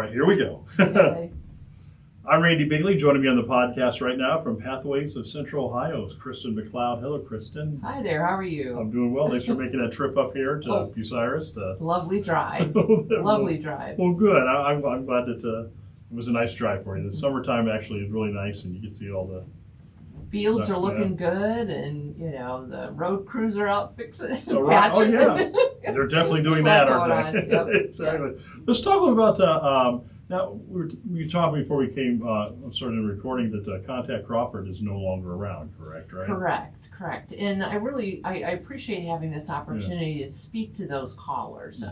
right, here we go. Okay. I'm Randy Bigley. Joining me on the podcast right now from Pathways of Central Ohio is Kristen McCleoud. Hello, Kristen. Hi there, how are you? I'm doing well. Thanks for making that trip up here to Bucyrus. Lovely drive. Lovely drive. Well, good. I'm glad that it was a nice drive for you. The summertime actually is really nice, and you can see all the Fields stuff, are looking good, and the road crews are out fixing. Oh, right. Oh, patching. yeah. They're definitely doing that, Going aren't they? on. Yep. Exactly. Let's talk a little about now. You talked before we started recording that Contact Crawford is no longer around. Correct, right? Correct. And I appreciate having this opportunity to speak to those callers.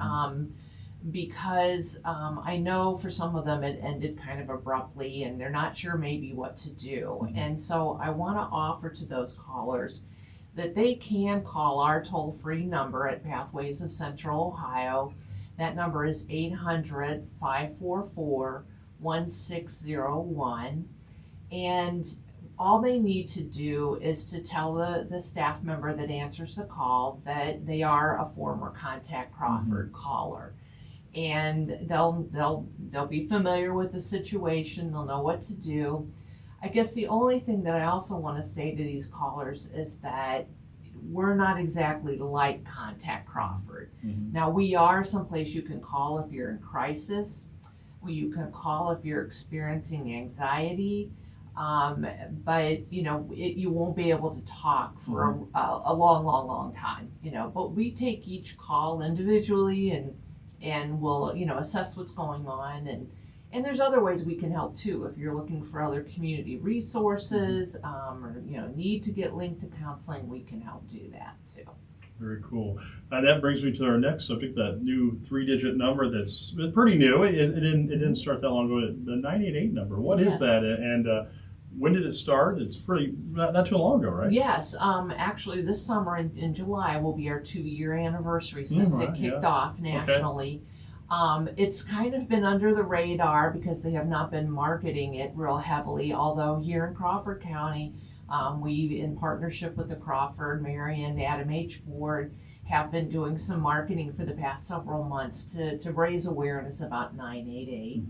Because I know for some of them it ended kind of abruptly and they're not sure maybe what to do. And so I want to offer to those callers that they can call our toll-free number at Pathways of Central Ohio. That number is 800-544-1601. And all they need to do is to tell the staff member that answers the call that they are a former Contact Crawford caller. And they'll be familiar with the situation. They'll know what to do. I guess the only thing that I also want to say to these callers is that we're not exactly like Contact Crawford. Now, we are someplace you can call if you're in crisis. You can call if you're experiencing anxiety. But you won't be able to talk for a long time. But we take each call individually and we'll assess what's going on, and there's other ways we can help too. If you're looking for other community resources or need to get linked to counseling, we can help do that too. Very cool. And that brings me to our next subject, that new 3-digit number that's been pretty new. It didn't start that long ago. The 988 number. What is that? And when did it start? It's pretty not too long ago, right? Yes. Actually, this summer in July will be our 2-year anniversary since it kicked off nationally. Okay. It's kind of been under the radar because they have not been marketing it real heavily. Although here in Crawford County, we, in partnership with the Crawford, Marion, Adam H. Board, have been doing some marketing for the past several months to raise awareness about 988.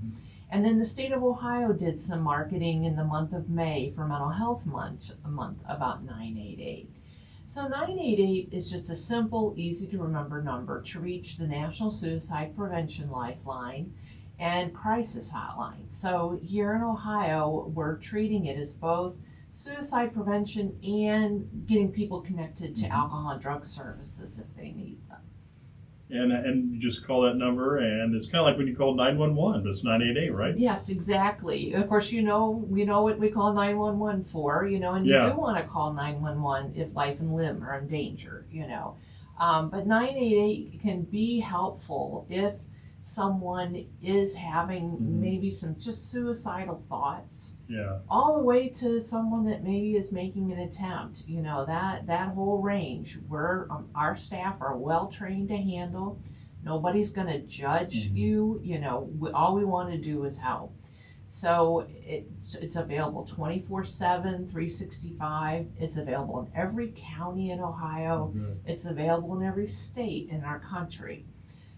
And then the state of Ohio did some marketing in the month of May for Mental Health Month about 988. So 988 is just a simple, easy to remember number to reach the National Suicide Prevention Lifeline and Crisis Hotline. So here in Ohio, we're treating it as both suicide prevention and getting people connected to alcohol and drug services if they need them. And you just call that number, and it's kind of like when you call 911, but it's 988, right? Yes, exactly. Of course, we know what we call 911 for, and you do want to call 911 if life and limb are in danger, But 988 can be helpful if someone is having maybe some just suicidal thoughts. Yeah. All the way to someone that maybe is making an attempt. That whole range. Our staff are well trained to handle. Nobody's going to judge you. All we want to do is help. So it's available 24/7, 365. It's available in every county in Ohio. It's available in every state in our country.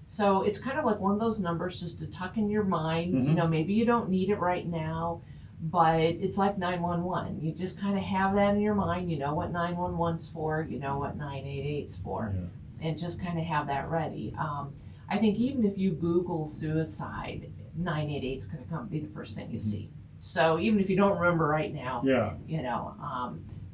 So it's kind of like one of those numbers just to tuck in your mind. Maybe you don't need it right now, but it's like 911. You just kind of have that in your mind. You know what 911's for. You know what 988's for. And just kind of have that ready. I think even if you Google suicide, 988's going to be the first thing you see. So even if you don't remember right now,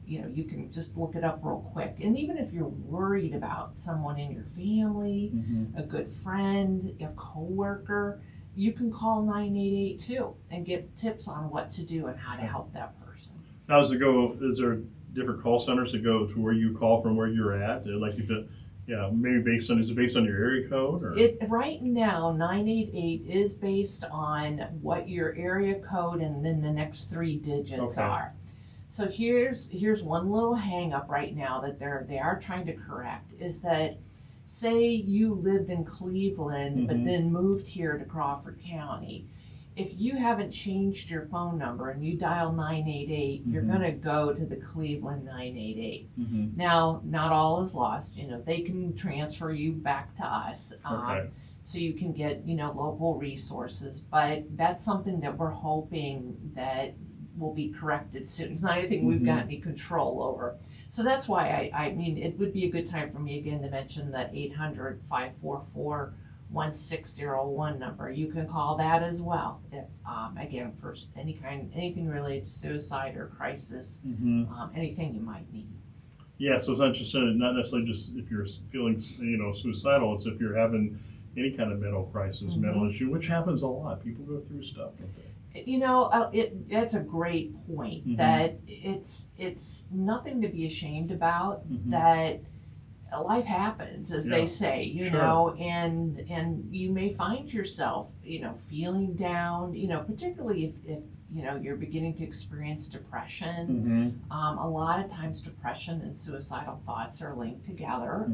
you can just look it up real quick. And even if you're worried about someone in your family, a good friend, a coworker, you can call 988 too and get tips on what to do and how to help that person. Now, is there different call centers that go to where you call from where you're at? Like if it, maybe is it based on your area code? Or? Right now, 988 is based on what your area code and then the next 3 digits are. So here's one little hang up right now that they are trying to correct, is that say you lived in Cleveland but then moved here to Crawford County. If you haven't changed your phone number and you dial 988, you're going to go to the Cleveland 988. Now, not all is lost. They can transfer you back to us. so you can get, local resources. But that's something that we're hoping that will be corrected soon. It's not anything we've got any control over. So that's why I mean, it would be a good time for me again to mention that 800-544-1601 number. You can call that as well if, again, for anything related to suicide or crisis, anything you might need. Yeah, so it's not necessarily just if you're feeling, suicidal. It's if you're having any kind of mental crisis, mental issue, which happens a lot. People go through stuff, don't they? That's a great point. That it's nothing to be ashamed about. That life happens, as they say, and you may find yourself, feeling down, particularly if you're beginning to experience depression. A lot of times depression and suicidal thoughts are linked together.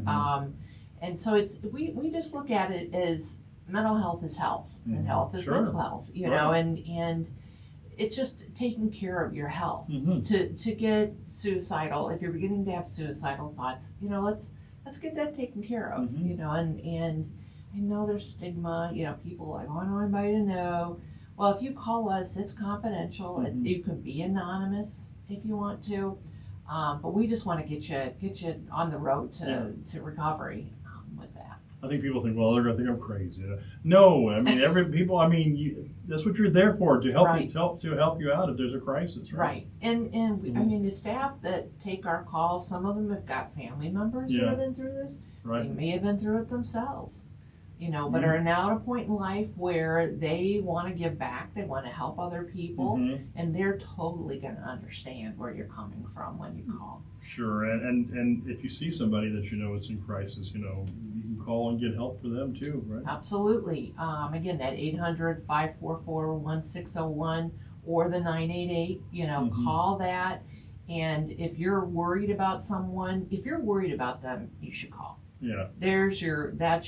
And so we just look at it as mental health is health, and health is mental health, and it's just taking care of your health. To get suicidal, if you're beginning to have suicidal thoughts, let's get that taken care of, and I know there's stigma, people like, I don't want anybody to know. Well, if you call us, it's confidential. You can be anonymous if you want to, but we just want to get you on the road to recovery with that. I think people think, well, they're going to think I'm crazy. No, I mean, that's what you're there for, to help you out if there's a crisis, right? Right, and I mean, the staff that take our calls, some of them have got family members that have been through this. Right. They may have been through it themselves, but are now at a point in life where they want to give back, they want to help other people, and they're totally going to understand where you're coming from when you call. Sure, and if you see somebody that is in crisis, you can call and get help for them too, right? Absolutely. Again, that 800-544-1601 or the 988, call that. And if you're worried about someone, if you're worried about them, you should call. Yeah. That's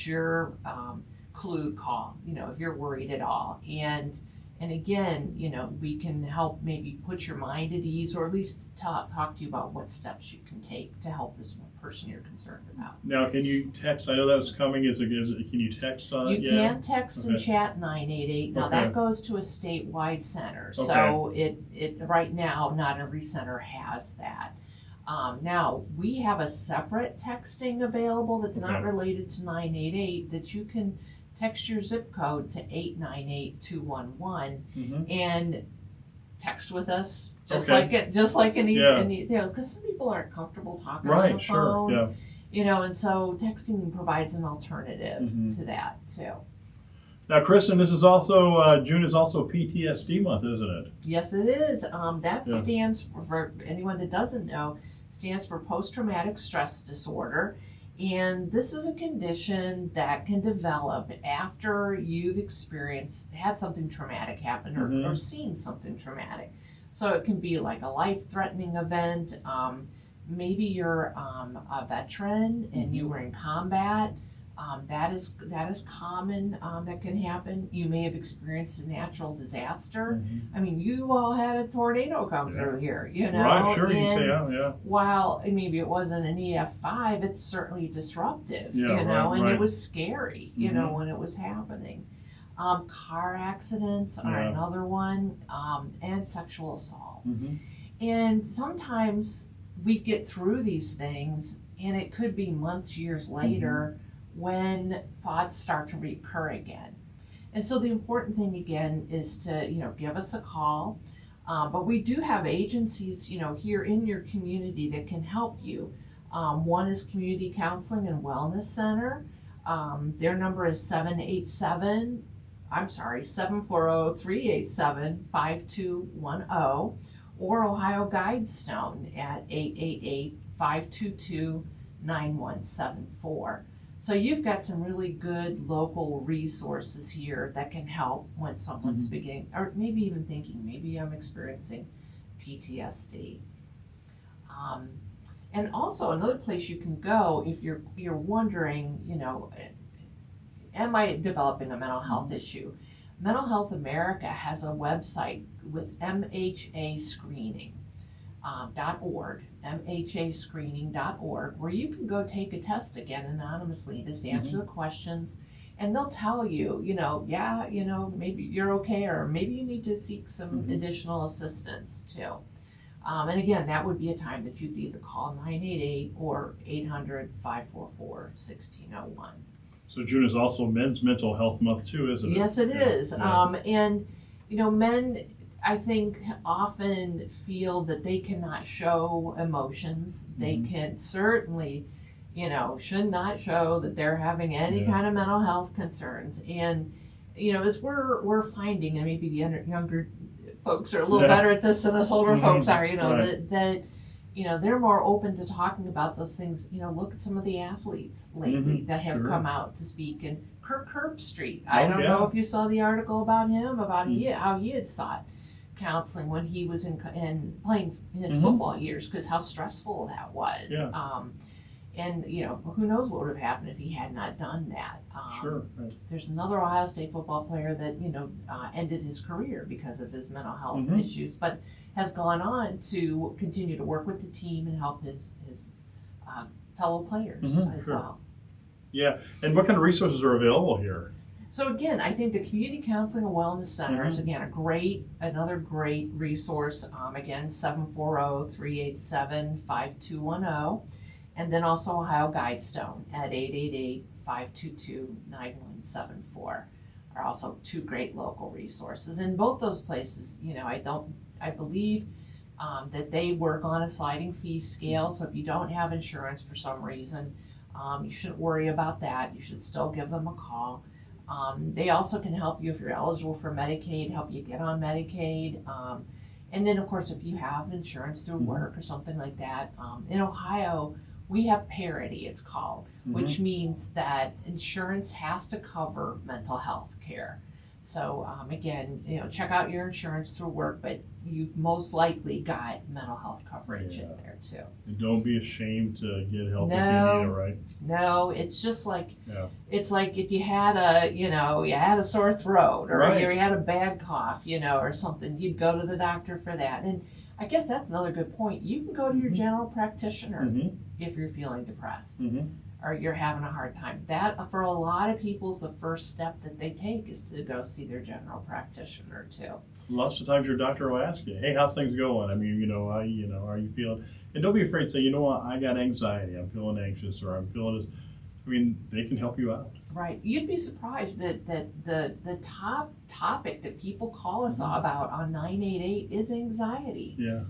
your clue, call, if you're worried at all. And again, we can help maybe put your mind at ease, or at least talk to you about what steps you can take to help this person you're concerned about. Now, can you text? I know that's coming. Can you text on it? You can text and chat 988. Now that goes to a statewide center. So it right now, not every center has that. Now we have a separate texting available that's not related to 988, that you can text your zip code to 898-211 and text with us just like any, because some people aren't comfortable talking on the phone, and so texting provides an alternative to that too. Now, Kristen, this is also June is also PTSD month, isn't it? Yes, it is. That stands for anyone that doesn't know, stands for post-traumatic stress disorder. And this is a condition that can develop after you've had something traumatic happen or seen something traumatic. So it can be like a life-threatening event. Maybe you're a veteran and you were in combat. That is common. That can happen. You may have experienced a natural disaster. I mean, you all had a tornado come through here, Right, sure, you say, while maybe it wasn't an EF5, it's certainly disruptive, and it was scary, when it was happening. Car accidents are another one, and sexual assault. And sometimes we get through these things, and it could be months, years later, when thoughts start to recur again. And so the important thing again is to, give us a call. But we do have agencies, here in your community that can help you. One is Community Counseling and Wellness Center. Their number is 740-387-5210, or Ohio Guidestone at 888-522-9174. So you've got some really good local resources here that can help when someone's beginning, or maybe even thinking, maybe I'm experiencing PTSD. And also another place you can go if you're wondering, am I developing a mental health issue? Mental Health America has a website with MHAscreening.org, MHAscreening.org, where you can go take a test again anonymously, just answer the questions, And they'll tell you, yeah, maybe you're okay, or maybe you need to seek some additional assistance too. And again, that would be a time that you'd either call 988 or 800-544-1601. So June is also Men's Mental Health Month too, isn't it? Yes, it is. Yeah. And men, I think, often feel that they cannot show emotions. They can certainly, should not show that they're having any kind of mental health concerns. And, as we're finding, and maybe the younger folks are a little better at this than us older folks are, Right. that they're more open to talking about those things. Look at some of the athletes lately that have come out to speak. And Kirk Herbstreit, I don't know if you saw the article about him, about how he had sought counseling when he was in playing in his football years, because how stressful that was. Yeah. And who knows what would have happened if he had not done that. Sure. Right. There's another Ohio State football player that ended his career because of his mental health issues, but has gone on to continue to work with the team and help his fellow players as well. Yeah. And what kind of resources are available here? So again, I think the Community Counseling and Wellness Center is again another great resource. Again, 740-387-5210. And then also Ohio Guidestone at 888-522-9174 are also two great local resources. And both those places, I believe that they work on a sliding fee scale. So if you don't have insurance for some reason, you shouldn't worry about that. You should still give them a call. They also can help you if you're eligible for Medicaid, help you get on Medicaid. And then of course, if you have insurance through work or something like that, in Ohio, we have parity, it's called, which means that insurance has to cover mental health care. So again, check out your insurance through work, but you've most likely got mental health coverage in there too. And don't be ashamed to get help if you need it, right? No, it's just like, it's like if you had a sore throat, or you had a bad cough, or something, you'd go to the doctor for that. And I guess that's another good point. You can go to your general practitioner if you're feeling depressed or you're having a hard time. That, for a lot of people, is the first step that they take, is to go see their general practitioner too. Lots of times your doctor will ask you, hey, how's things going? I mean, are you feeling? And don't be afraid to say, you know what, I got anxiety, I'm feeling anxious, or I'm feeling this. I mean, they can help you out. Right. You'd be surprised that the top topic that people call us about on 988 is anxiety. Yeah.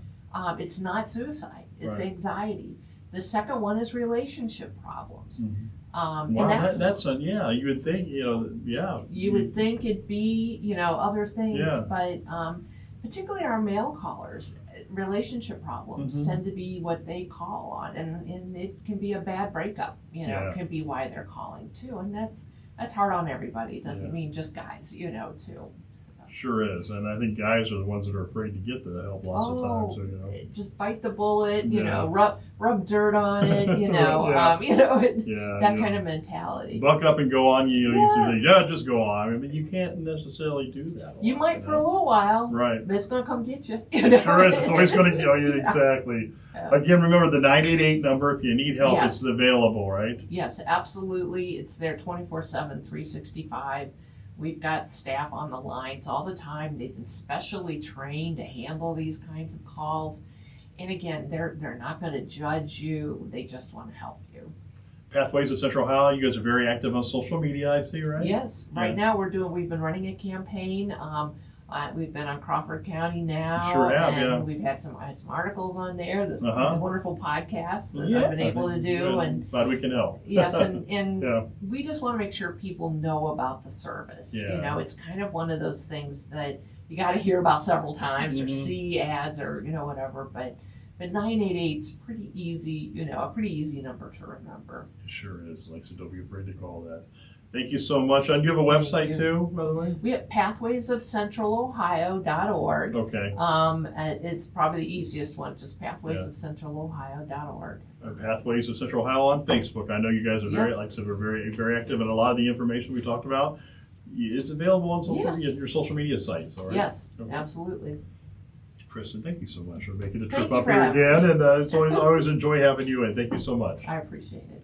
It's not suicide. It's anxiety. The second one is relationship problems. Wow, And you would think, you would think it'd be, other things, but particularly our male callers, relationship problems tend to be what they call on, and it can be a bad breakup, can be why they're calling too, and that's hard on everybody. It doesn't mean just guys, too. So. Sure is, and I think guys are the ones that are afraid to get the help lots of times. So, just bite the bullet, rub dirt on it, that kind of mentality. Buck up and go on. You think, just go on. I mean, you can't necessarily do that. You might for a little while, right? But it's going to come get you. Sure is. It's always going to get you. Exactly. Yeah. Again, remember the 988 number. If you need help, it's available, right? Yes, absolutely. It's there 24/7, 365. We've got staff on the lines all the time. They've been specially trained to handle these kinds of calls. And again, they're not going to judge you. They just want to help you. Pathways of Central Ohio, you guys are very active on social media, I see, right? Yes. Right now we've been running a campaign. We've been on Crawford County now. Sure have, and we've had some articles on there. There's wonderful podcasts that I've been able to do. And glad we can help. Yes, and we just want to make sure people know about the service. Yeah. It's kind of one of those things that you got to hear about several times or see ads or whatever. But 988 is pretty easy. A pretty easy number to remember. It sure is. Like, so don't be afraid to call that. Thank you so much. And do you have a website too, by the way? We have pathwaysofcentralohio.org. Okay. It's probably the easiest one, just pathwaysofcentralohio.org. Pathways of Central Ohio on Facebook. I know you guys are very, like I said, we're very, very active, and a lot of the information we talked about, it's available on your social media sites. All right? Yes, absolutely. Kristen, thank you so much for making the trip up here again, and it's always enjoy having you in. Thank you so much. I appreciate it.